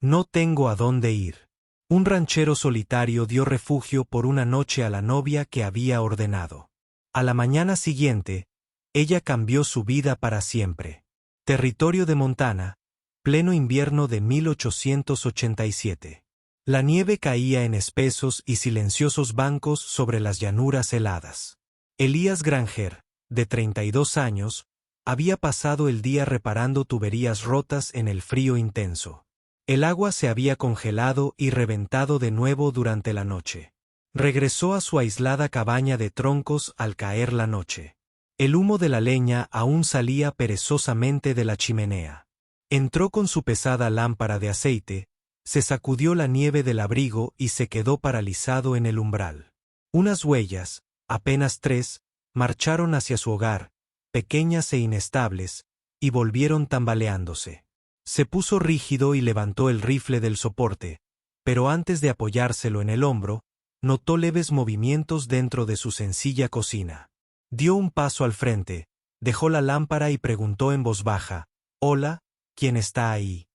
No tengo a dónde ir. Un ranchero solitario dio refugio por una noche a la novia que había ordenado. A la mañana siguiente, ella cambió su vida para siempre. Territorio de Montana, pleno invierno de 1887. La nieve caía en espesos y silenciosos bancos sobre las llanuras heladas. Elías Granger, de 32 años, había pasado el día reparando tuberías rotas en el frío intenso. El agua se había congelado y reventado de nuevo durante la noche. Regresó a su aislada cabaña de troncos al caer la noche. El humo de la leña aún salía perezosamente de la chimenea. Entró con su pesada lámpara de aceite, se sacudió la nieve del abrigo y se quedó paralizado en el umbral. Unas huellas, apenas 3, marcharon hacia su hogar, pequeñas e inestables, y volvieron tambaleándose. Se puso rígido y levantó el rifle del soporte, pero antes de apoyárselo en el hombro, notó leves movimientos dentro de su sencilla cocina. Dio un paso al frente, dejó la lámpara y preguntó en voz baja: «Hola, ¿quién está ahí?».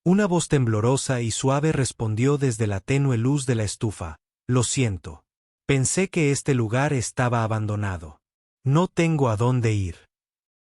Una voz temblorosa y suave respondió desde la tenue luz de la estufa: «Lo siento. Pensé que este lugar estaba abandonado. No tengo a dónde ir».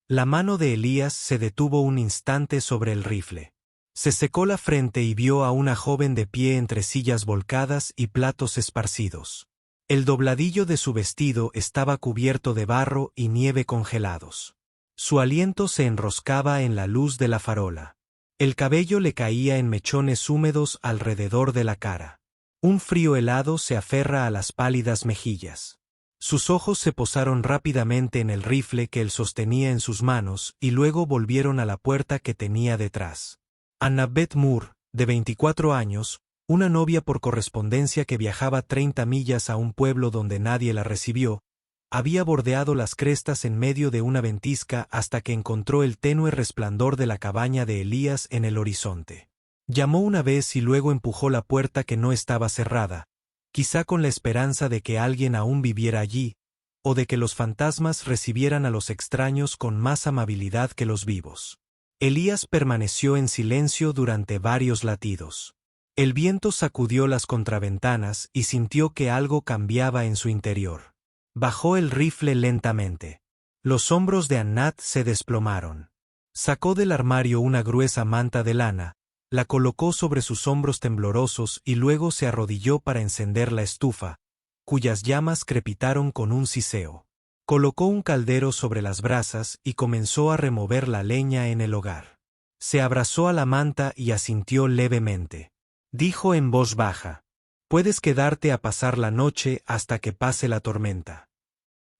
La mano de Elías se detuvo un instante sobre el rifle. Se secó la frente y vio a una joven de pie entre sillas volcadas y platos esparcidos. El dobladillo de su vestido estaba cubierto de barro y nieve congelados. Su aliento se enroscaba en la luz de la farola. El cabello le caía en mechones húmedos alrededor de la cara. Un frío helado se aferra a las pálidas mejillas. Sus ojos se posaron rápidamente en el rifle que él sostenía en sus manos y luego volvieron a la puerta que tenía detrás. Annabeth Moore, de 24 años, una novia por correspondencia que viajaba 30 millas a un pueblo donde nadie la recibió, había bordeado las crestas en medio de una ventisca hasta que encontró el tenue resplandor de la cabaña de Elías en el horizonte. Llamó una vez y luego empujó la puerta que no estaba cerrada, quizá con la esperanza de que alguien aún viviera allí, o de que los fantasmas recibieran a los extraños con más amabilidad que los vivos. Elías permaneció en silencio durante varios latidos. El viento sacudió las contraventanas y sintió que algo cambiaba en su interior. Bajó el rifle lentamente. Los hombros de Annat se desplomaron. Sacó del armario una gruesa manta de lana, la colocó sobre sus hombros temblorosos y luego se arrodilló para encender la estufa, cuyas llamas crepitaron con un siseo. Colocó un caldero sobre las brasas y comenzó a remover la leña en el hogar. Se abrazó a la manta y asintió levemente. Dijo en voz baja: «Puedes quedarte a pasar la noche hasta que pase la tormenta».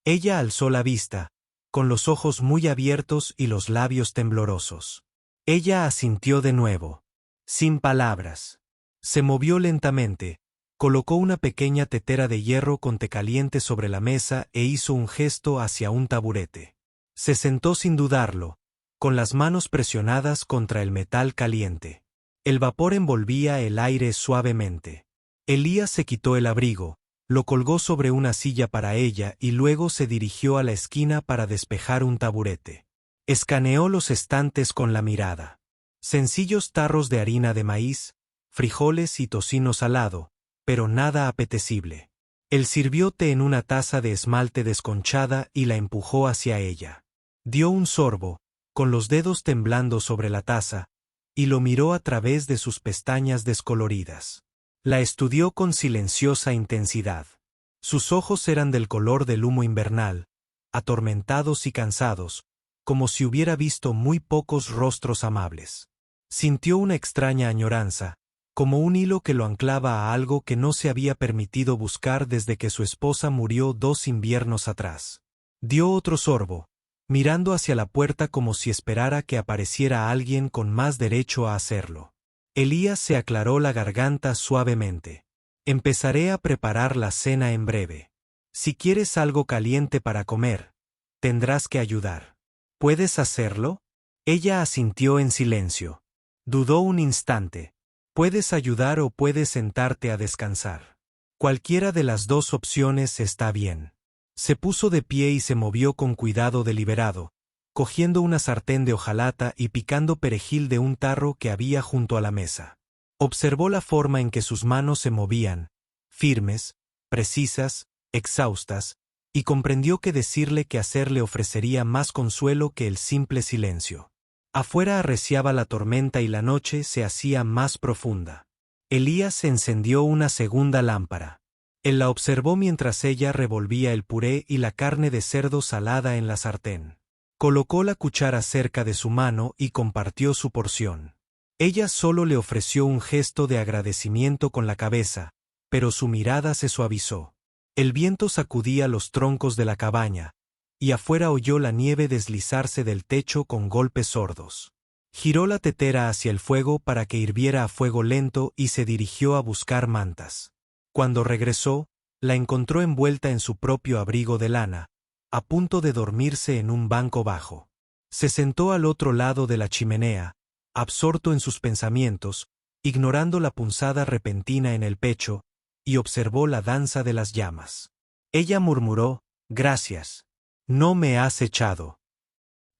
Ella alzó la vista, con los ojos muy abiertos y los labios temblorosos. Ella asintió de nuevo. Sin palabras. Se movió lentamente, colocó una pequeña tetera de hierro con té caliente sobre la mesa e hizo un gesto hacia un taburete. Se sentó sin dudarlo, con las manos presionadas contra el metal caliente. El vapor envolvía el aire suavemente. Elías se quitó el abrigo, lo colgó sobre una silla para ella y luego se dirigió a la esquina para despejar un taburete. Escaneó los estantes con la mirada. Sencillos tarros de harina de maíz, frijoles y tocino salado, pero nada apetecible. Él sirvió té en una taza de esmalte desconchada y la empujó hacia ella. Dio un sorbo, con los dedos temblando sobre la taza, y lo miró a través de sus pestañas descoloridas. La estudió con silenciosa intensidad. Sus ojos eran del color del humo invernal, atormentados y cansados, como si hubiera visto muy pocos rostros amables. Sintió una extraña añoranza, como un hilo que lo anclaba a algo que no se había permitido buscar desde que su esposa murió 2 inviernos atrás. Dio otro sorbo, mirando hacia la puerta como si esperara que apareciera alguien con más derecho a hacerlo. Elías se aclaró la garganta suavemente. «Empezaré a preparar la cena en breve. Si quieres algo caliente para comer, tendrás que ayudar. ¿Puedes hacerlo?». Ella asintió en silencio. Dudó un instante. «Puedes ayudar o puedes sentarte a descansar. Cualquiera de las 2 opciones está bien». Se puso de pie y se movió con cuidado deliberado, cogiendo una sartén de hojalata y picando perejil de un tarro que había junto a la mesa. Observó la forma en que sus manos se movían, firmes, precisas, exhaustas, y comprendió que decirle qué hacer le ofrecería más consuelo que el simple silencio. Afuera arreciaba la tormenta y la noche se hacía más profunda. Elías encendió una segunda lámpara. Él la observó mientras ella revolvía el puré y la carne de cerdo salada en la sartén. Colocó la cuchara cerca de su mano y compartió su porción. Ella solo le ofreció un gesto de agradecimiento con la cabeza, pero su mirada se suavizó. El viento sacudía los troncos de la cabaña, y afuera oyó la nieve deslizarse del techo con golpes sordos. Giró la tetera hacia el fuego para que hirviera a fuego lento y se dirigió a buscar mantas. Cuando regresó, la encontró envuelta en su propio abrigo de lana, a punto de dormirse en un banco bajo. Se sentó al otro lado de la chimenea, absorto en sus pensamientos, ignorando la punzada repentina en el pecho, y observó la danza de las llamas. Ella murmuró, «Gracias. No me has echado».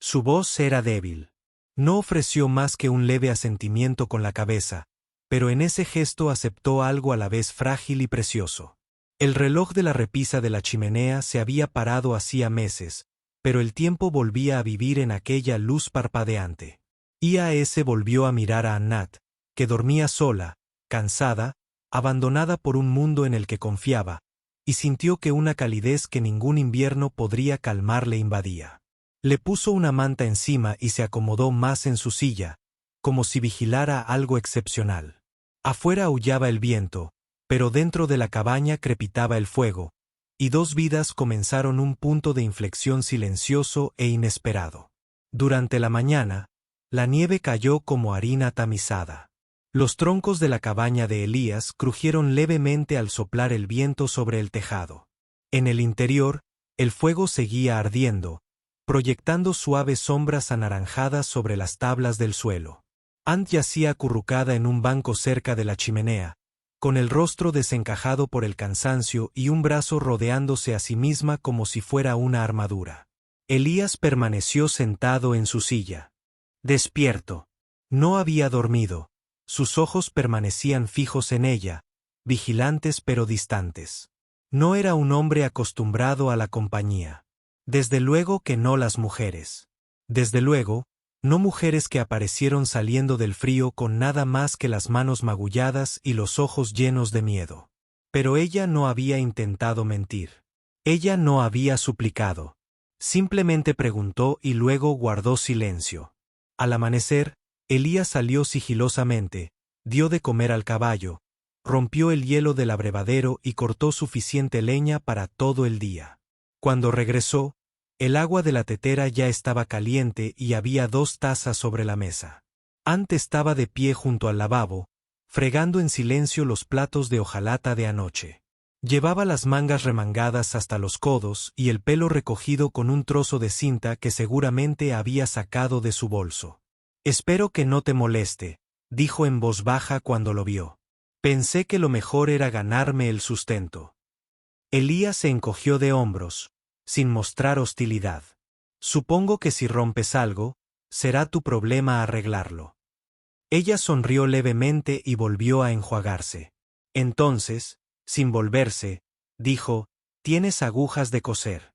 Su voz era débil. No ofreció más que un leve asentimiento con la cabeza, pero en ese gesto aceptó algo a la vez frágil y precioso. El reloj de la repisa de la chimenea se había parado hacía meses, pero el tiempo volvía a vivir en aquella luz parpadeante. IAS volvió a mirar a Anat, que dormía sola, cansada, abandonada por un mundo en el que confiaba, y sintió que una calidez que ningún invierno podría calmar le invadía. Le puso una manta encima y se acomodó más en su silla, como si vigilara algo excepcional. Afuera aullaba el viento, pero dentro de la cabaña crepitaba el fuego, y dos vidas comenzaron un punto de inflexión silencioso e inesperado. Durante la mañana, la nieve cayó como harina tamizada. Los troncos de la cabaña de Elías crujieron levemente al soplar el viento sobre el tejado. En el interior, el fuego seguía ardiendo, proyectando suaves sombras anaranjadas sobre las tablas del suelo. Ant yacía acurrucada en un banco cerca de la chimenea, con el rostro desencajado por el cansancio y un brazo rodeándose a sí misma como si fuera una armadura. Elías permaneció sentado en su silla. Despierto. No había dormido. Sus ojos permanecían fijos en ella, vigilantes pero distantes. No era un hombre acostumbrado a la compañía. Desde luego que no las mujeres. Desde luego, no mujeres que aparecieron saliendo del frío con nada más que las manos magulladas y los ojos llenos de miedo. Pero ella no había intentado mentir. Ella no había suplicado. Simplemente preguntó y luego guardó silencio. Al amanecer, Elías salió sigilosamente, dio de comer al caballo, rompió el hielo del abrevadero y cortó suficiente leña para todo el día. Cuando regresó, el agua de la tetera ya estaba caliente y había 2 tazas sobre la mesa. Ant estaba de pie junto al lavabo, fregando en silencio los platos de hojalata de anoche. Llevaba las mangas remangadas hasta los codos y el pelo recogido con un trozo de cinta que seguramente había sacado de su bolso. «Espero que no te moleste», dijo en voz baja cuando lo vio. «Pensé que lo mejor era ganarme el sustento». Elías se encogió de hombros, sin mostrar hostilidad. «Supongo que si rompes algo, será tu problema arreglarlo». Ella sonrió levemente y volvió a enjuagarse. Entonces, sin volverse, dijo, «¿Tienes agujas de coser?».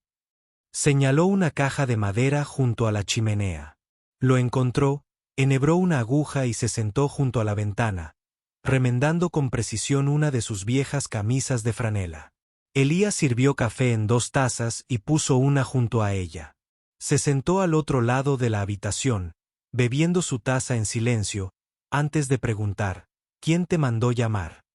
Señaló una caja de madera junto a la chimenea. Lo encontró, enhebró una aguja y se sentó junto a la ventana, remendando con precisión una de sus viejas camisas de franela. Elías sirvió café en 2 tazas y puso una junto a ella. Se sentó al otro lado de la habitación, bebiendo su taza en silencio, antes de preguntar, «¿Quién te mandó llamar?».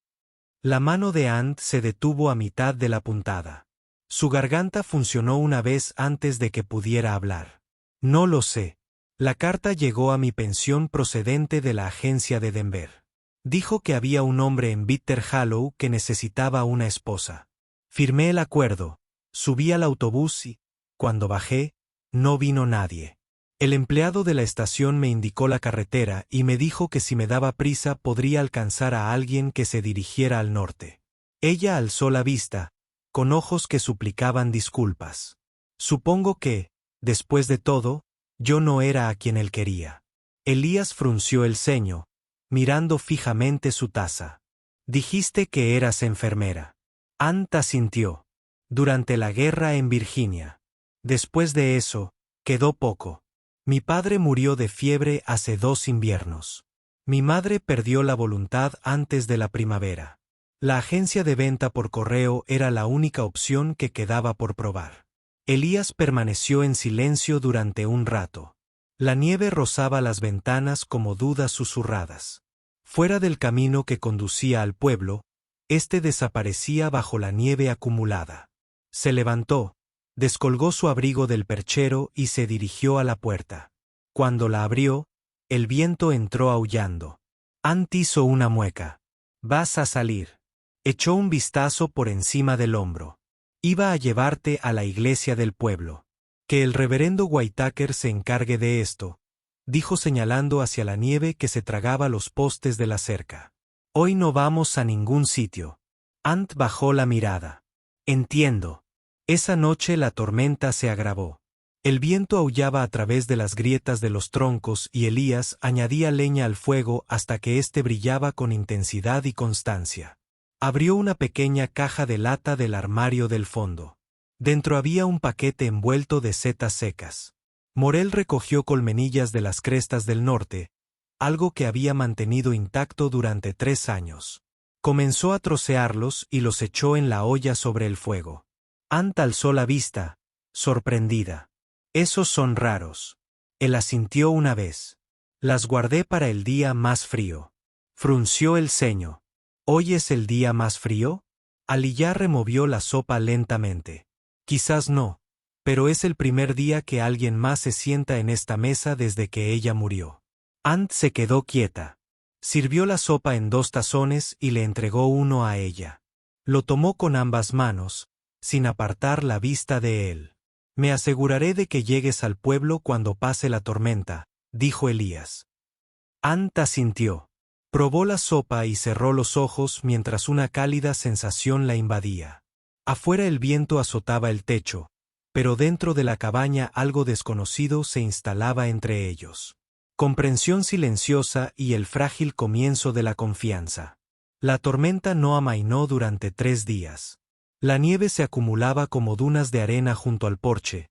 La mano de Ant se detuvo a mitad de la puntada. Su garganta funcionó una vez antes de que pudiera hablar. «No lo sé. La carta llegó a mi pensión procedente de la agencia de Denver. Dijo que había un hombre en Bitter Hollow que necesitaba una esposa. Firmé el acuerdo, subí al autobús y, cuando bajé, no vino nadie. El empleado de la estación me indicó la carretera y me dijo que si me daba prisa podría alcanzar a alguien que se dirigiera al norte». Ella alzó la vista, con ojos que suplicaban disculpas. «Supongo que, después de todo, yo no era a quien él quería». Elías frunció el ceño, mirando fijamente su taza. Dijiste que eras enfermera. Ant asintió. Durante la guerra en Virginia. Después de eso, quedó poco. Mi padre murió de fiebre hace 2 inviernos. Mi madre perdió la voluntad antes de la primavera. La agencia de venta por correo era la única opción que quedaba por probar. Elías permaneció en silencio durante un rato. La nieve rozaba las ventanas como dudas susurradas. Fuera del camino que conducía al pueblo, éste desaparecía bajo la nieve acumulada. Se levantó, descolgó su abrigo del perchero y se dirigió a la puerta. Cuando la abrió, el viento entró aullando. Ant hizo una mueca. «Vas a salir». Echó un vistazo por encima del hombro. «Iba a llevarte a la iglesia del pueblo. Que el reverendo Whitaker se encargue de esto», dijo señalando hacia la nieve que se tragaba los postes de la cerca. «Hoy no vamos a ningún sitio». Ant bajó la mirada. «Entiendo». Esa noche la tormenta se agravó. El viento aullaba a través de las grietas de los troncos y Elías añadía leña al fuego hasta que éste brillaba con intensidad y constancia. Abrió una pequeña caja de lata del armario del fondo. Dentro había un paquete envuelto de setas secas. Morel recogió colmenillas de las crestas del norte, algo que había mantenido intacto durante 3 años. Comenzó a trocearlos y los echó en la olla sobre el fuego. Ant alzó la vista, sorprendida. «Esos son raros». Él asintió una vez. «Las guardé para el día más frío». Frunció el ceño. «¿Hoy es el día más frío?» Aliyah removió la sopa lentamente. «Quizás no, pero es el primer día que alguien más se sienta en esta mesa desde que ella murió». Ant se quedó quieta. Sirvió la sopa en 2 tazones y le entregó uno a ella. Lo tomó con ambas manos, sin apartar la vista de él. «Me aseguraré de que llegues al pueblo cuando pase la tormenta», dijo Elías. Ant asintió. Probó la sopa y cerró los ojos mientras una cálida sensación la invadía. Afuera el viento azotaba el techo, pero dentro de la cabaña algo desconocido se instalaba entre ellos. Comprensión silenciosa y el frágil comienzo de la confianza. La tormenta no amainó durante 3 días. La nieve se acumulaba como dunas de arena junto al porche,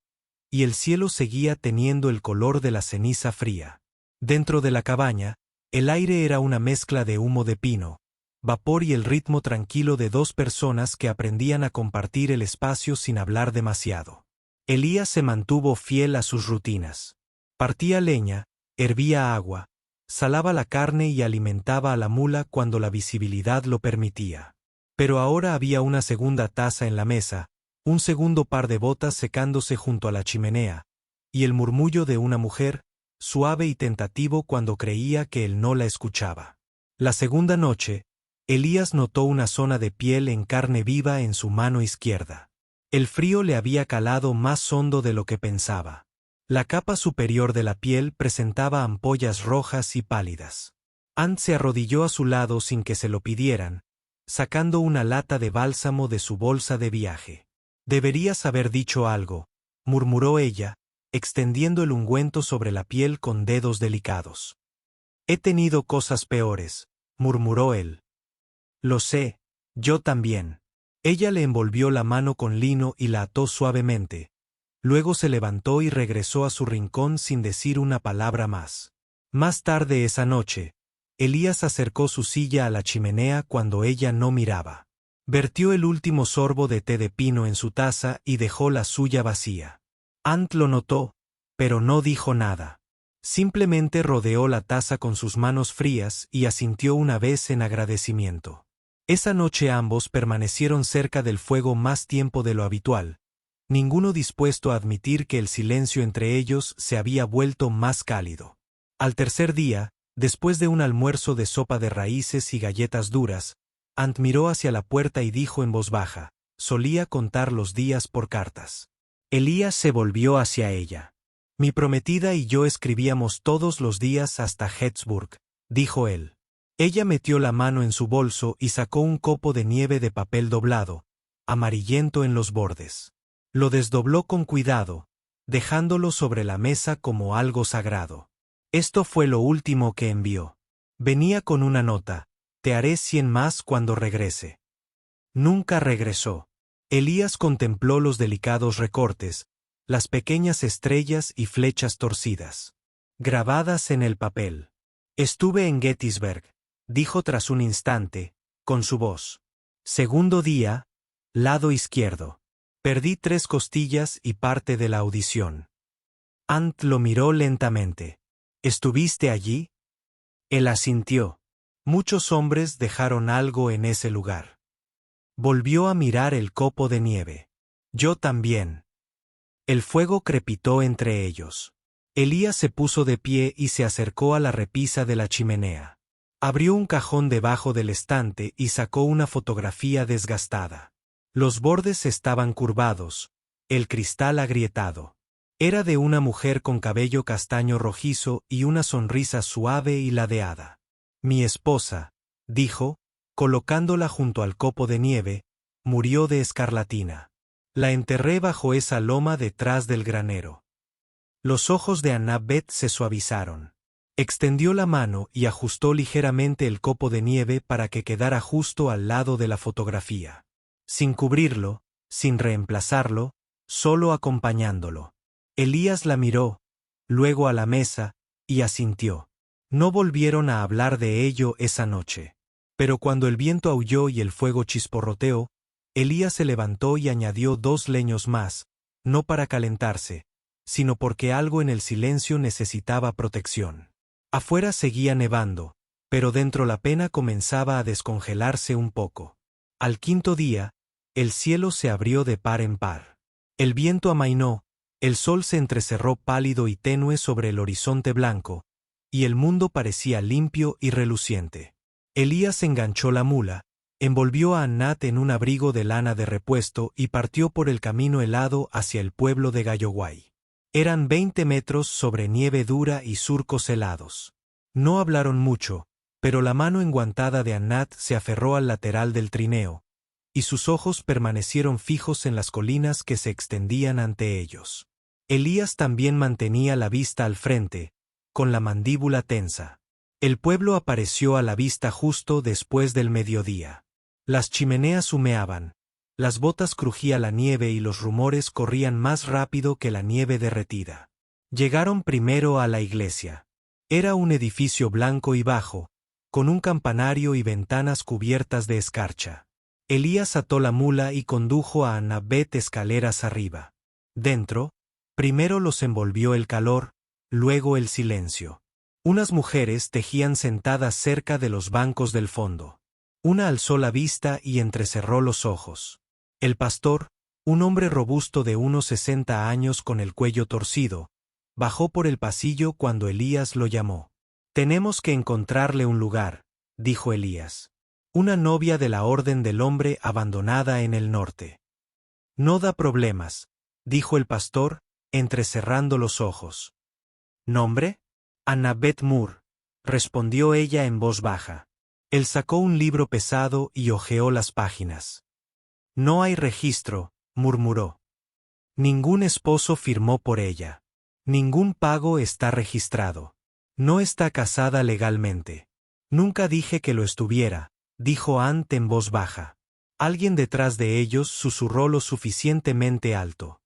y el cielo seguía teniendo el color de la ceniza fría. Dentro de la cabaña, el aire era una mezcla de humo de pino, vapor y el ritmo tranquilo de 2 personas que aprendían a compartir el espacio sin hablar demasiado. Elías se mantuvo fiel a sus rutinas. Partía leña, hervía agua, salaba la carne y alimentaba a la mula cuando la visibilidad lo permitía. Pero ahora había una segunda taza en la mesa, un segundo par de botas secándose junto a la chimenea, y el murmullo de una mujer, suave y tentativo cuando creía que él no la escuchaba. La segunda noche, Elías notó una zona de piel en carne viva en su mano izquierda. El frío le había calado más hondo de lo que pensaba. La capa superior de la piel presentaba ampollas rojas y pálidas. Ant se arrodilló a su lado sin que se lo pidieran, sacando una lata de bálsamo de su bolsa de viaje. «Deberías haber dicho algo», murmuró ella, extendiendo el ungüento sobre la piel con dedos delicados. «He tenido cosas peores», murmuró él. «Lo sé, yo también». Ella le envolvió la mano con lino y la ató suavemente. Luego se levantó y regresó a su rincón sin decir una palabra más. Más tarde esa noche, Elías acercó su silla a la chimenea cuando ella no miraba. Vertió el último sorbo de té de pino en su taza y dejó la suya vacía. Ant lo notó, pero no dijo nada. Simplemente rodeó la taza con sus manos frías y asintió una vez en agradecimiento. Esa noche ambos permanecieron cerca del fuego más tiempo de lo habitual, ninguno dispuesto a admitir que el silencio entre ellos se había vuelto más cálido. Al tercer día, después de un almuerzo de sopa de raíces y galletas duras, Ant miró hacia la puerta y dijo en voz baja, solía contar los días por cartas. Elías se volvió hacia ella. «Mi prometida y yo escribíamos todos los días hasta Gettysburg», dijo él. Ella metió la mano en su bolso y sacó un copo de nieve de papel doblado, amarillento en los bordes. Lo desdobló con cuidado, dejándolo sobre la mesa como algo sagrado. Esto fue lo último que envió. Venía con una nota: te haré 100 más cuando regrese. Nunca regresó. Elías contempló los delicados recortes, las pequeñas estrellas y flechas torcidas, grabadas en el papel. Estuve en Gettysburg, dijo tras un instante, con su voz. Segundo día, lado izquierdo. Perdí 3 costillas y parte de la audición. Ant lo miró lentamente. ¿Estuviste allí? Él asintió. Muchos hombres dejaron algo en ese lugar. Volvió a mirar el copo de nieve. Yo también. El fuego crepitó entre ellos. Elías se puso de pie y se acercó a la repisa de la chimenea. Abrió un cajón debajo del estante y sacó una fotografía desgastada. Los bordes estaban curvados, el cristal agrietado. Era de una mujer con cabello castaño rojizo y una sonrisa suave y ladeada. Mi esposa, dijo, colocándola junto al copo de nieve, murió de escarlatina. La enterré bajo esa loma detrás del granero. Los ojos de Annabeth se suavizaron. Extendió la mano y ajustó ligeramente el copo de nieve para que quedara justo al lado de la fotografía. Sin cubrirlo, sin reemplazarlo, solo acompañándolo. Elías la miró, luego a la mesa, y asintió. No volvieron a hablar de ello esa noche. Pero cuando el viento aulló y el fuego chisporroteó, Elías se levantó y añadió 2 leños más, no para calentarse, sino porque algo en el silencio necesitaba protección. Afuera seguía nevando, pero dentro la pena comenzaba a descongelarse un poco. Al 5.º día, el cielo se abrió de par en par. El viento amainó, el sol se entrecerró pálido y tenue sobre el horizonte blanco, y el mundo parecía limpio y reluciente. Elías enganchó la mula, envolvió a Anat en un abrigo de lana de repuesto y partió por el camino helado hacia el pueblo de Galloguay. Eran 20 metros sobre nieve dura y surcos helados. No hablaron mucho, pero la mano enguantada de Anat se aferró al lateral del trineo, y sus ojos permanecieron fijos en las colinas que se extendían ante ellos. Elías también mantenía la vista al frente, con la mandíbula tensa. El pueblo apareció a la vista justo después del mediodía. Las chimeneas humeaban. Las botas crujía la nieve y los rumores corrían más rápido que la nieve derretida. Llegaron primero a la iglesia. Era un edificio blanco y bajo, con un campanario y ventanas cubiertas de escarcha. Elías ató la mula y condujo a Annabeth escaleras arriba. Dentro, primero los envolvió el calor, luego el silencio. Unas mujeres tejían sentadas cerca de los bancos del fondo. Una alzó la vista y entrecerró los ojos. El pastor, un hombre robusto de unos 60 años con el cuello torcido, bajó por el pasillo cuando Elías lo llamó. Tenemos que encontrarle un lugar, dijo Elías. Una novia de la Orden del Hombre abandonada en el norte. No da problemas, dijo el pastor, entrecerrando los ojos. ¿Nombre? Annabeth Moore, respondió ella en voz baja. Él sacó un libro pesado y hojeó las páginas. No hay registro, murmuró. Ningún esposo firmó por ella. Ningún pago está registrado. No está casada legalmente. Nunca dije que lo estuviera, dijo Ant en voz baja. Alguien detrás de ellos susurró lo suficientemente alto.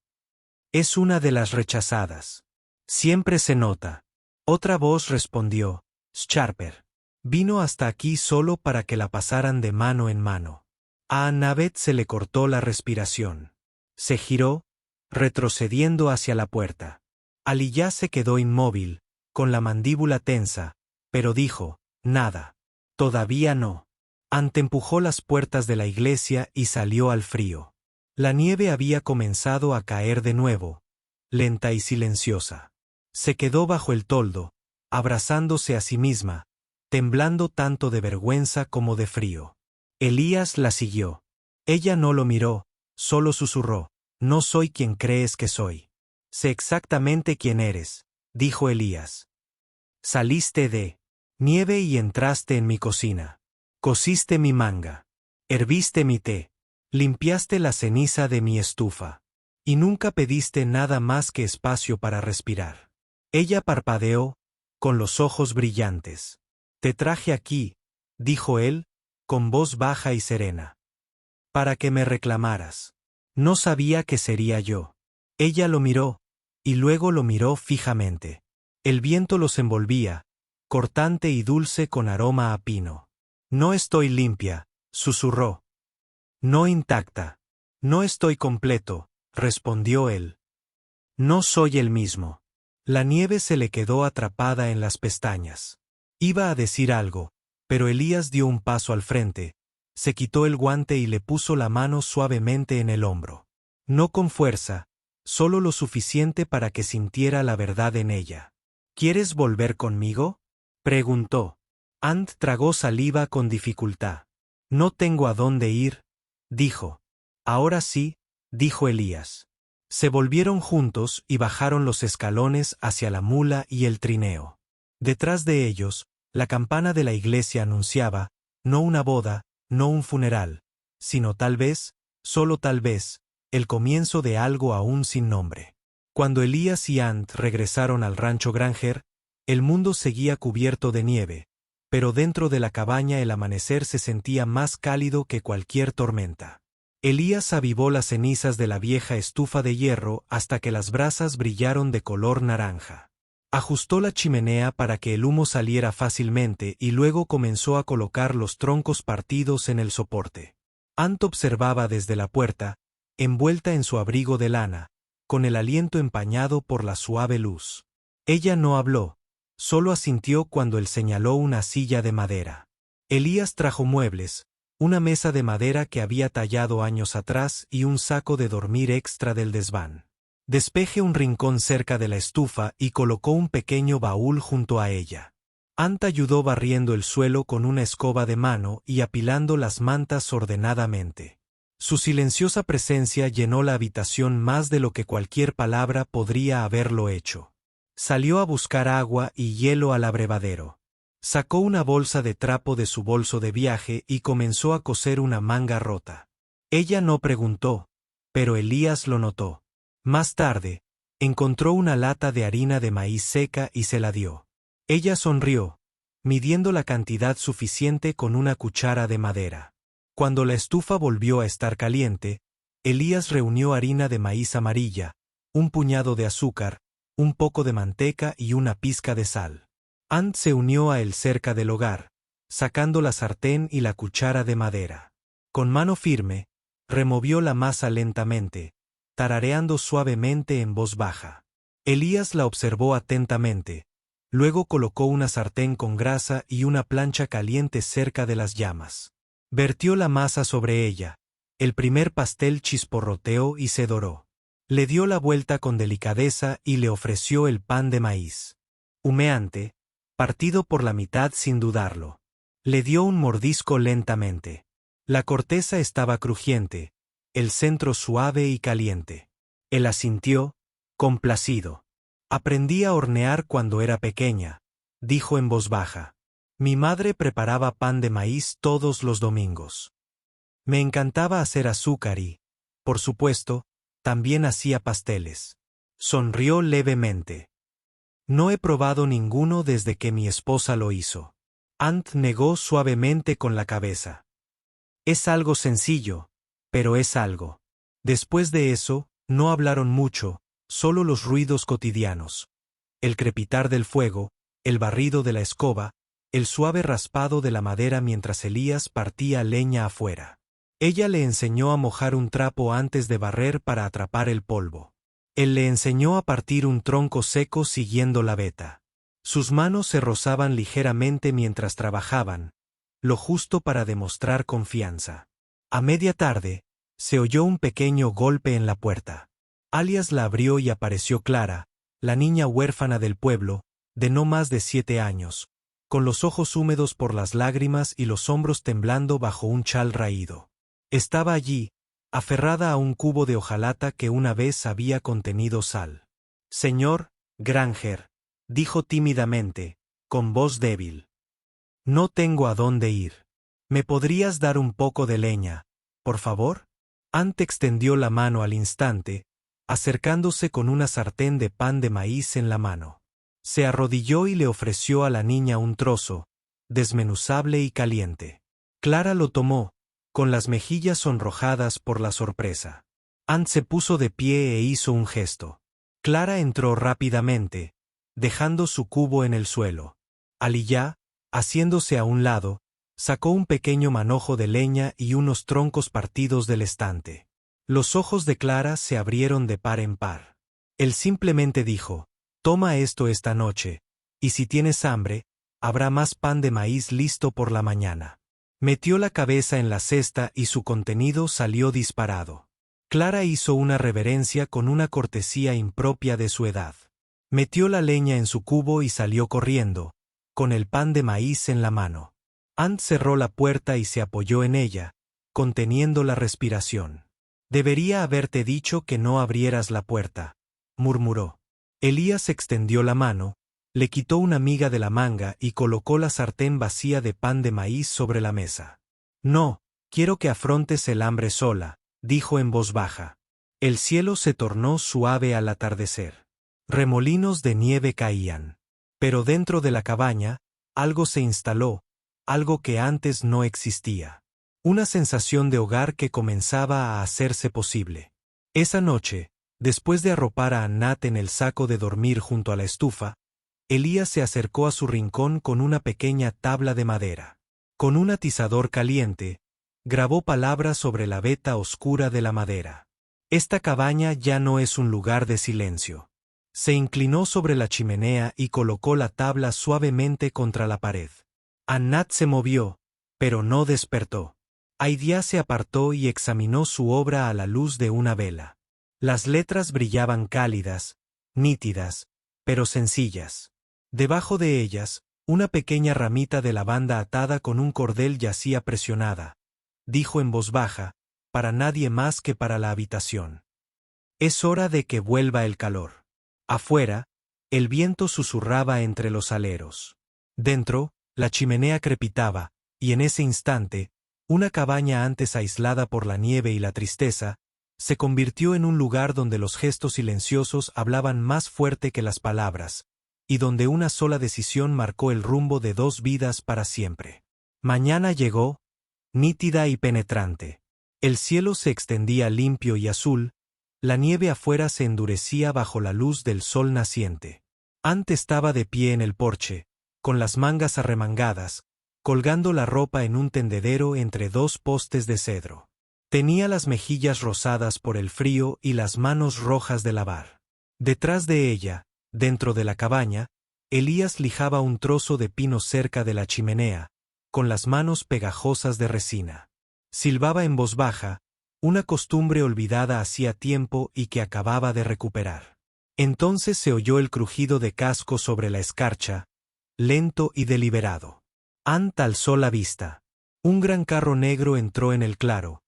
Es una de las rechazadas. Siempre se nota. Otra voz respondió, Sharper. Vino hasta aquí solo para que la pasaran de mano en mano. A Annabeth se le cortó la respiración. Se giró, retrocediendo hacia la puerta. Aliyah se quedó inmóvil, con la mandíbula tensa, pero dijo, nada. Todavía no. Ant empujó las puertas de la iglesia y salió al frío. La nieve había comenzado a caer de nuevo, lenta y silenciosa. Se quedó bajo el toldo, abrazándose a sí misma, temblando tanto de vergüenza como de frío. Elías la siguió. Ella no lo miró, solo susurró, no soy quien crees que soy. Sé exactamente quién eres, dijo Elías. Saliste de nieve y entraste en mi cocina. Cosiste mi manga. Herviste mi té. Limpiaste la ceniza de mi estufa. Y nunca pediste nada más que espacio para respirar. Ella parpadeó, con los ojos brillantes. Te traje aquí, dijo él, con voz baja y serena. Para que me reclamaras. No sabía que sería yo. Ella lo miró, y luego lo miró fijamente. El viento los envolvía, cortante y dulce con aroma a pino. No estoy limpia, susurró. No intacta. No estoy completo, respondió él. No soy el mismo. La nieve se le quedó atrapada en las pestañas. Iba a decir algo, pero Elías dio un paso al frente, se quitó el guante y le puso la mano suavemente en el hombro. No con fuerza, solo lo suficiente para que sintiera la verdad en ella. ¿Quieres volver conmigo?, preguntó. Ant tragó saliva con dificultad. No tengo a dónde ir, dijo. Ahora sí, dijo Elías. Se volvieron juntos y bajaron los escalones hacia la mula y el trineo. Detrás de ellos, la campana de la iglesia anunciaba, no una boda, no un funeral, sino tal vez, solo tal vez, el comienzo de algo aún sin nombre. Cuando Elías y Ant regresaron al rancho Granger, el mundo seguía cubierto de nieve, pero dentro de la cabaña el amanecer se sentía más cálido que cualquier tormenta. Elías avivó las cenizas de la vieja estufa de hierro hasta que las brasas brillaron de color naranja. Ajustó la chimenea para que el humo saliera fácilmente y luego comenzó a colocar los troncos partidos en el soporte. Ant observaba desde la puerta, envuelta en su abrigo de lana, con el aliento empañado por la suave luz. Ella no habló, solo asintió cuando él señaló una silla de madera. Elías trajo muebles, una mesa de madera que había tallado años atrás y un saco de dormir extra del desván. Despeje un rincón cerca de la estufa y colocó un pequeño baúl junto a ella. Ant ayudó barriendo el suelo con una escoba de mano y apilando las mantas ordenadamente. Su silenciosa presencia llenó la habitación más de lo que cualquier palabra podría haberlo hecho. Salió a buscar agua y hielo al abrevadero. Sacó una bolsa de trapo de su bolso de viaje y comenzó a coser una manga rota. Ella no preguntó, pero Elías lo notó. Más tarde, encontró una lata de harina de maíz seca y se la dio. Ella sonrió, midiendo la cantidad suficiente con una cuchara de madera. Cuando la estufa volvió a estar caliente, Elías reunió harina de maíz amarilla, un puñado de azúcar, un poco de manteca y una pizca de sal. Ant se unió a él cerca del hogar, sacando la sartén y la cuchara de madera. Con mano firme, removió la masa lentamente, tarareando suavemente en voz baja. Elías la observó atentamente, luego colocó una sartén con grasa y una plancha caliente cerca de las llamas. Vertió la masa sobre ella, el primer pastel chisporroteó y se doró. Le dio la vuelta con delicadeza y le ofreció el pan de maíz. Humeante, partido por la mitad sin dudarlo. Le dio un mordisco lentamente. La corteza estaba crujiente, el centro suave y caliente. Él asintió, complacido. Aprendí a hornear cuando era pequeña, dijo en voz baja. Mi madre preparaba pan de maíz todos los domingos. Me encantaba hacer azúcar y, por supuesto, también hacía pasteles. Sonrió levemente. No he probado ninguno desde que mi esposa lo hizo. Ant negó suavemente con la cabeza. Es algo sencillo, pero es algo. Después de eso, no hablaron mucho, solo los ruidos cotidianos. El crepitar del fuego, el barrido de la escoba, el suave raspado de la madera mientras Elías partía leña afuera. Ella le enseñó a mojar un trapo antes de barrer para atrapar el polvo. Él le enseñó a partir un tronco seco siguiendo la veta. Sus manos se rozaban ligeramente mientras trabajaban, lo justo para demostrar confianza. A media tarde, se oyó un pequeño golpe en la puerta. Alias la abrió y apareció Clara, la niña huérfana del pueblo, de no más de 7 años, con los ojos húmedos por las lágrimas y los hombros temblando bajo un chal raído. Estaba allí, aferrada a un cubo de hojalata que una vez había contenido sal. Señor Granger, dijo tímidamente, con voz débil. No tengo a dónde ir. ¿Me podrías dar un poco de leña, por favor? Ant extendió la mano al instante, acercándose con una sartén de pan de maíz en la mano. Se arrodilló y le ofreció a la niña un trozo, desmenuzable y caliente. Clara lo tomó, con las mejillas sonrojadas por la sorpresa. Ant se puso de pie e hizo un gesto. Clara entró rápidamente, dejando su cubo en el suelo. Aliyah, haciéndose a un lado, sacó un pequeño manojo de leña y unos troncos partidos del estante. Los ojos de Clara se abrieron de par en par. Él simplemente dijo: «Toma esto esta noche, y si tienes hambre, habrá más pan de maíz listo por la mañana». Metió la cabeza en la cesta y su contenido salió disparado. Clara hizo una reverencia con una cortesía impropia de su edad. Metió la leña en su cubo y salió corriendo, con el pan de maíz en la mano. Ant cerró la puerta y se apoyó en ella, conteniendo la respiración. «Debería haberte dicho que no abrieras la puerta», murmuró. Elías extendió la mano, le quitó una miga de la manga y colocó la sartén vacía de pan de maíz sobre la mesa. «No, quiero que afrontes el hambre sola», dijo en voz baja. El cielo se tornó suave al atardecer. Remolinos de nieve caían. Pero dentro de la cabaña, algo se instaló, algo que antes no existía. Una sensación de hogar que comenzaba a hacerse posible. Esa noche, después de arropar a Anat en el saco de dormir junto a la estufa, Elías se acercó a su rincón con una pequeña tabla de madera. Con un atizador caliente, grabó palabras sobre la veta oscura de la madera. Esta cabaña ya no es un lugar de silencio. Se inclinó sobre la chimenea y colocó la tabla suavemente contra la pared. Anat se movió, pero no despertó. Aidía se apartó y examinó su obra a la luz de una vela. Las letras brillaban cálidas, nítidas, pero sencillas. Debajo de ellas, una pequeña ramita de lavanda atada con un cordel yacía presionada. Dijo en voz baja, para nadie más que para la habitación: «Es hora de que vuelva el calor». Afuera, el viento susurraba entre los aleros. Dentro, la chimenea crepitaba, y en ese instante, una cabaña antes aislada por la nieve y la tristeza, se convirtió en un lugar donde los gestos silenciosos hablaban más fuerte que las palabras, y donde una sola decisión marcó el rumbo de dos vidas para siempre. Mañana llegó, nítida y penetrante. El cielo se extendía limpio y azul, la nieve afuera se endurecía bajo la luz del sol naciente. Ant estaba de pie en el porche, con las mangas arremangadas, colgando la ropa en un tendedero entre dos postes de cedro. Tenía las mejillas rosadas por el frío y las manos rojas de lavar. Detrás de ella, dentro de la cabaña, Elías lijaba un trozo de pino cerca de la chimenea, con las manos pegajosas de resina. Silbaba en voz baja, una costumbre olvidada hacía tiempo y que acababa de recuperar. Entonces se oyó el crujido de casco sobre la escarcha, lento y deliberado. Ant alzó la vista. Un gran carro negro entró en el claro,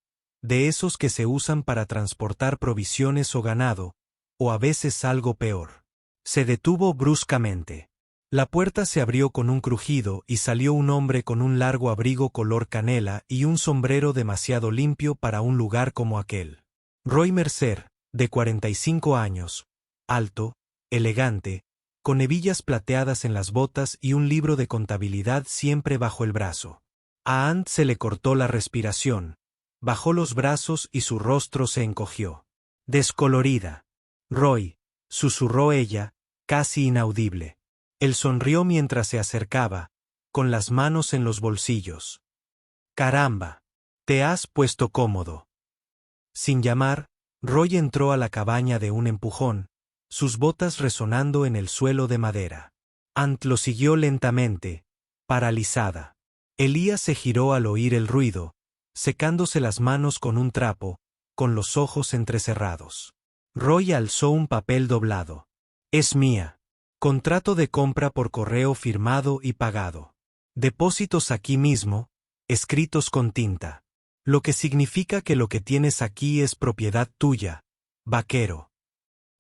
de esos que se usan para transportar provisiones o ganado, o a veces algo peor. Se detuvo bruscamente. La puerta se abrió con un crujido y salió un hombre con un largo abrigo color canela y un sombrero demasiado limpio para un lugar como aquel. Roy Mercer, de 45 años, alto, elegante, con hebillas plateadas en las botas y un libro de contabilidad siempre bajo el brazo. A Ant se le cortó la respiración, bajó los brazos y su rostro se encogió. Descolorida. «Roy», susurró ella, casi inaudible. Él sonrió mientras se acercaba, con las manos en los bolsillos. «Caramba. Te has puesto cómodo». Sin llamar, Roy entró a la cabaña de un empujón, sus botas resonando en el suelo de madera. Ant lo siguió lentamente, paralizada. Elías se giró al oír el ruido, secándose las manos con un trapo, con los ojos entrecerrados. Roy alzó un papel doblado. «Es mía. Contrato de compra por correo firmado y pagado. Depósitos aquí mismo, escritos con tinta. Lo que significa que lo que tienes aquí es propiedad tuya, vaquero».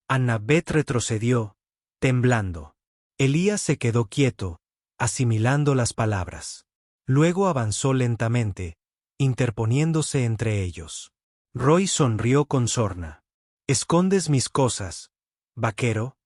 Annabeth retrocedió, temblando. Elías se quedó quieto, asimilando las palabras. Luego avanzó lentamente, interponiéndose entre ellos. Roy sonrió con sorna. «¿Escondes mis cosas, vaquero?»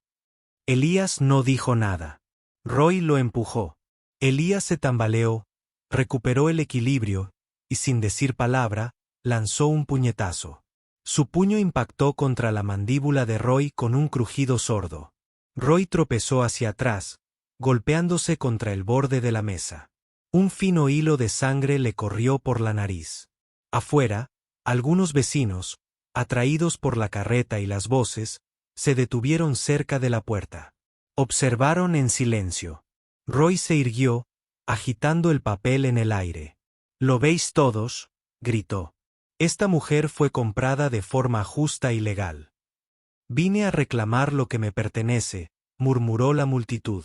Elías no dijo nada. Roy lo empujó. Elías se tambaleó, recuperó el equilibrio, y sin decir palabra, lanzó un puñetazo. Su puño impactó contra la mandíbula de Roy con un crujido sordo. Roy tropezó hacia atrás, golpeándose contra el borde de la mesa. Un fino hilo de sangre le corrió por la nariz. Afuera, algunos vecinos, atraídos por la carreta y las voces, se detuvieron cerca de la puerta. Observaron en silencio. Roy se irguió, agitando el papel en el aire. «¿Lo veis todos?», gritó. «Esta mujer fue comprada de forma justa y legal. Vine a reclamar lo que me pertenece», murmuró la multitud.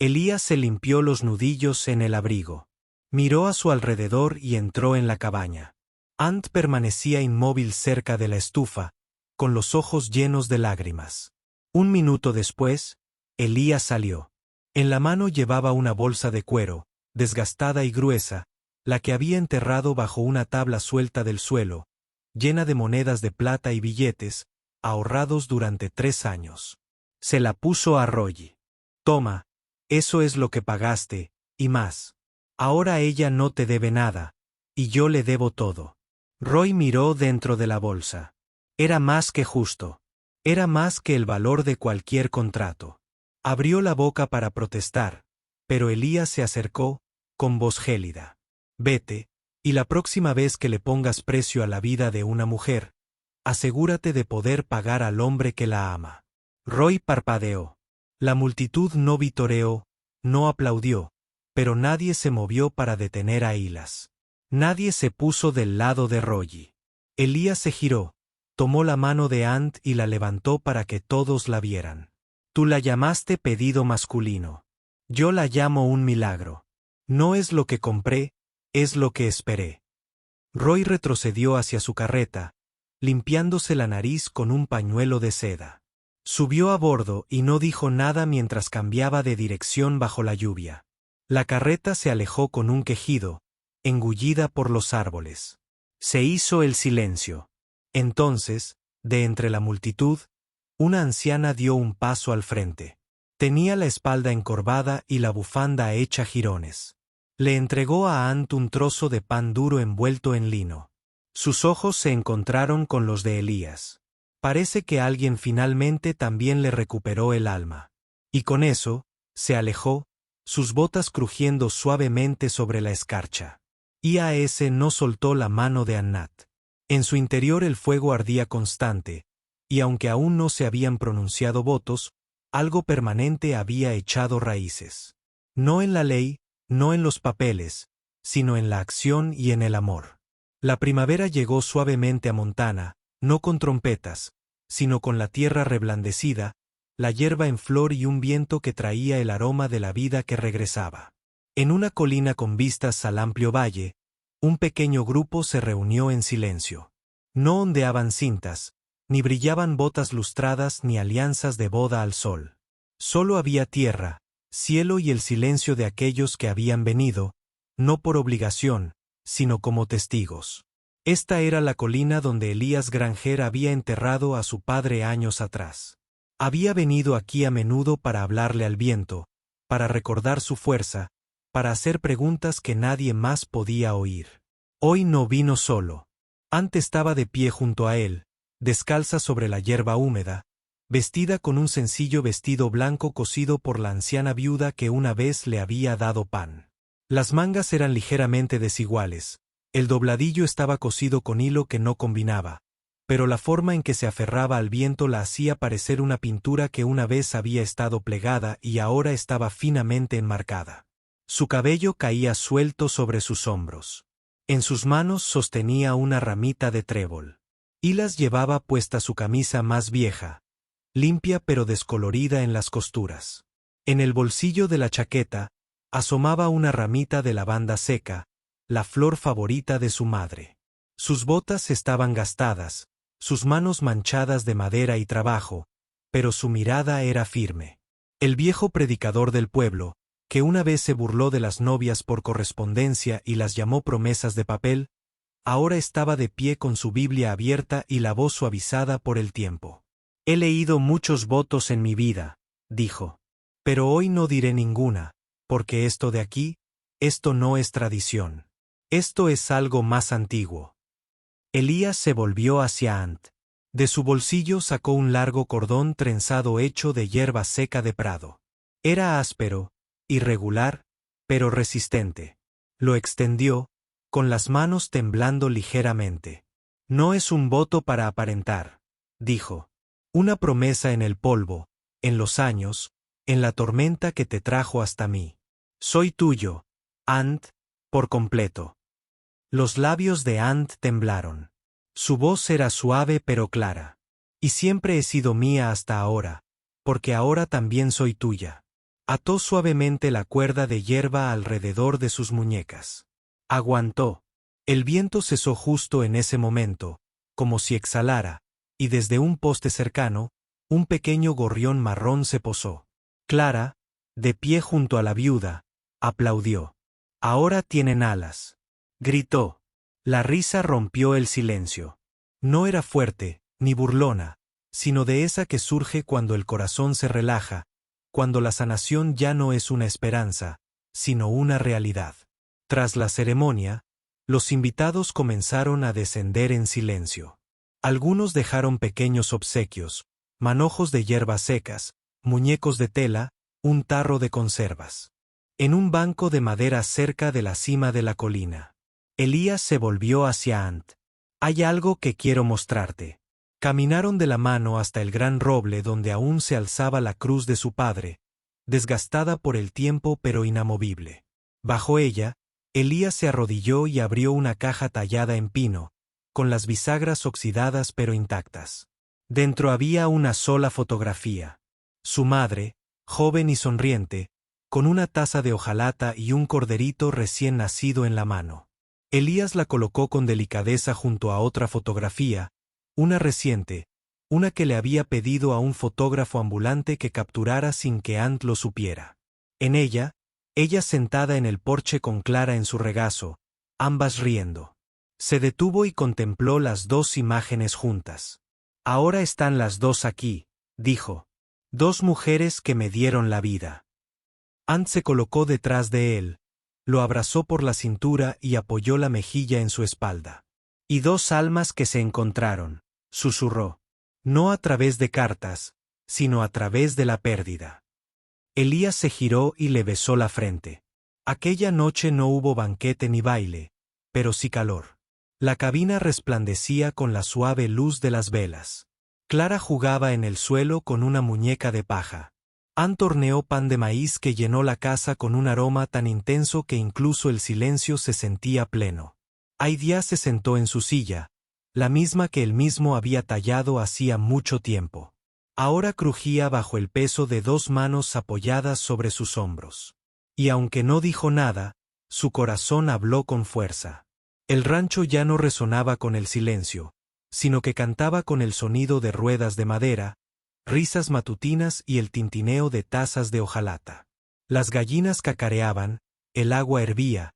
Elías se limpió los nudillos en el abrigo. Miró a su alrededor y entró en la cabaña. Ant permanecía inmóvil cerca de la estufa, con los ojos llenos de lágrimas. Un minuto después, Elías salió. En la mano llevaba una bolsa de cuero, desgastada y gruesa, la que había enterrado bajo una tabla suelta del suelo, llena de monedas de plata y billetes, ahorrados durante 3 años. Se la puso a Roy. «Toma, eso es lo que pagaste, y más. Ahora ella no te debe nada, y yo le debo todo». Roy miró dentro de la bolsa. Era más que justo. Era más que el valor de cualquier contrato. Abrió la boca para protestar, pero Elías se acercó, con voz gélida. «Vete, y la próxima vez que le pongas precio a la vida de una mujer, asegúrate de poder pagar al hombre que la ama». Roy parpadeó. La multitud no vitoreó, no aplaudió, pero nadie se movió para detener a Elías. Nadie se puso del lado de Roy. Elías se giró, tomó la mano de Ant y la levantó para que todos la vieran. «Tú la llamaste pedido masculino. Yo la llamo un milagro. No es lo que compré, es lo que esperé». Roy retrocedió hacia su carreta, limpiándose la nariz con un pañuelo de seda. Subió a bordo y no dijo nada mientras cambiaba de dirección bajo la lluvia. La carreta se alejó con un quejido, engullida por los árboles. Se hizo el silencio. Entonces, de entre la multitud, una anciana dio un paso al frente. Tenía la espalda encorvada y la bufanda hecha jirones. Le entregó a Ant un trozo de pan duro envuelto en lino. Sus ojos se encontraron con los de Elías. Parece que alguien finalmente también le recuperó el alma. Y con eso, se alejó, sus botas crujiendo suavemente sobre la escarcha. IAS no soltó la mano de Annat. En su interior el fuego ardía constante, y aunque aún no se habían pronunciado votos, algo permanente había echado raíces. No en la ley, no en los papeles, sino en la acción y en el amor. La primavera llegó suavemente a Montana, no con trompetas, sino con la tierra reblandecida, la hierba en flor y un viento que traía el aroma de la vida que regresaba. En una colina con vistas al amplio valle, un pequeño grupo se reunió en silencio. No ondeaban cintas, ni brillaban botas lustradas ni alianzas de boda al sol. Solo había tierra, cielo y el silencio de aquellos que habían venido, no por obligación, sino como testigos. Esta era la colina donde Elías Granger había enterrado a su padre años atrás. Había venido aquí a menudo para hablarle al viento, para recordar su fuerza, para hacer preguntas que nadie más podía oír. Hoy no vino solo. Ant estaba de pie junto a él, descalza sobre la hierba húmeda, vestida con un sencillo vestido blanco cosido por la anciana viuda que una vez le había dado pan. Las mangas eran ligeramente desiguales, el dobladillo estaba cosido con hilo que no combinaba, pero la forma en que se aferraba al viento la hacía parecer una pintura que una vez había estado plegada y ahora estaba finamente enmarcada. Su cabello caía suelto sobre sus hombros. En sus manos sostenía una ramita de trébol. Elías llevaba puesta su camisa más vieja, limpia pero descolorida en las costuras. En el bolsillo de la chaqueta, asomaba una ramita de lavanda seca, la flor favorita de su madre. Sus botas estaban gastadas, sus manos manchadas de madera y trabajo, pero su mirada era firme. El viejo predicador del pueblo, que una vez se burló de las novias por correspondencia y las llamó promesas de papel, ahora estaba de pie con su Biblia abierta y la voz suavizada por el tiempo. «He leído muchos votos en mi vida», dijo. «Pero hoy no diré ninguna, porque esto de aquí, esto no es tradición. Esto es algo más antiguo. Elías se volvió hacia Ant. De su bolsillo sacó un largo cordón trenzado hecho de hierba seca de prado. Era áspero, irregular, pero resistente. Lo extendió, con las manos temblando ligeramente. No es un voto para aparentar, dijo. Una promesa en el polvo, en los años, en la tormenta que te trajo hasta mí. Soy tuyo, Ant, por completo. Los labios de Ant temblaron. Su voz era suave pero clara. Y siempre he sido mía hasta ahora, porque ahora también soy tuya. Ató suavemente la cuerda de hierba alrededor de sus muñecas. Aguantó. El viento cesó justo en ese momento, como si exhalara, y desde un poste cercano, un pequeño gorrión marrón se posó. Clara, de pie junto a la viuda, aplaudió. Ahora tienen alas. Gritó. La risa rompió el silencio. No era fuerte, ni burlona, sino de esa que surge cuando el corazón se relaja, cuando la sanación ya no es una esperanza, sino una realidad. Tras la ceremonia, los invitados comenzaron a descender en silencio. Algunos dejaron pequeños obsequios, manojos de hierbas secas, muñecos de tela, un tarro de conservas. En un banco de madera cerca de la cima de la colina, Elías se volvió hacia Ant. Hay algo que quiero mostrarte. Caminaron de la mano hasta el gran roble donde aún se alzaba la cruz de su padre, desgastada por el tiempo pero inamovible. Bajo ella, Elías se arrodilló y abrió una caja tallada en pino, con las bisagras oxidadas pero intactas. Dentro había una sola fotografía. Su madre, joven y sonriente, con una taza de hojalata y un corderito recién nacido en la mano. Elías la colocó con delicadeza junto a otra fotografía, una reciente, una que le había pedido a un fotógrafo ambulante que capturara sin que Ant lo supiera. En ella sentada en el porche con Clara en su regazo, ambas riendo. Se detuvo y contempló las dos imágenes juntas. Ahora están las dos aquí, dijo. Dos mujeres que me dieron la vida. Ant se colocó detrás de él, lo abrazó por la cintura y apoyó la mejilla en su espalda. Y dos almas que se encontraron, susurró. No a través de cartas, sino a través de la pérdida. Elías se giró y le besó la frente. Aquella noche no hubo banquete ni baile, pero sí calor. La cabina resplandecía con la suave luz de las velas. Clara jugaba en el suelo con una muñeca de paja. Ant horneó pan de maíz que llenó la casa con un aroma tan intenso que incluso el silencio se sentía pleno. Aidia se sentó en su silla, la misma que él mismo había tallado hacía mucho tiempo. Ahora crujía bajo el peso de dos manos apoyadas sobre sus hombros. Y aunque no dijo nada, su corazón habló con fuerza. El rancho ya no resonaba con el silencio, sino que cantaba con el sonido de ruedas de madera, risas matutinas y el tintineo de tazas de hojalata. Las gallinas cacareaban, el agua hervía,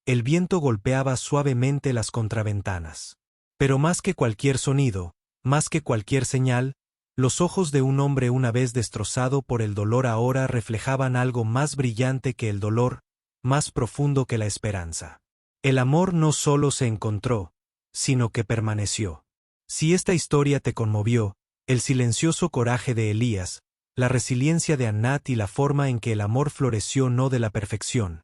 el viento golpeaba suavemente las contraventanas. Pero más que cualquier sonido, más que cualquier señal, los ojos de un hombre una vez destrozado por el dolor ahora reflejaban algo más brillante que el dolor, más profundo que la esperanza. El amor no solo se encontró, sino que permaneció. Si esta historia te conmovió, el silencioso coraje de Elías, la resiliencia de Anat y la forma en que el amor floreció no de la perfección,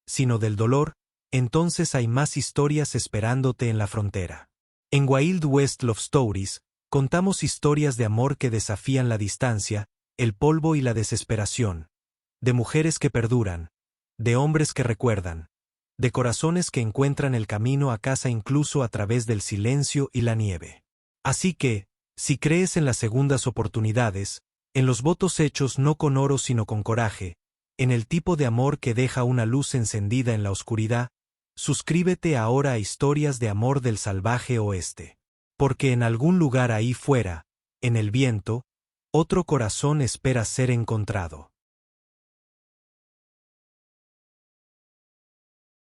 sino del dolor, entonces hay más historias esperándote en la frontera. En Wild West Love Stories, contamos historias de amor que desafían la distancia, el polvo y la desesperación, de mujeres que perduran, de hombres que recuerdan, de corazones que encuentran el camino a casa incluso a través del silencio y la nieve. Así que, si crees en las segundas oportunidades, en los votos hechos no con oro sino con coraje, en el tipo de amor que deja una luz encendida en la oscuridad, suscríbete ahora a Historias de Amor del Salvaje Oeste. Porque en algún lugar ahí fuera, en el viento, otro corazón espera ser encontrado.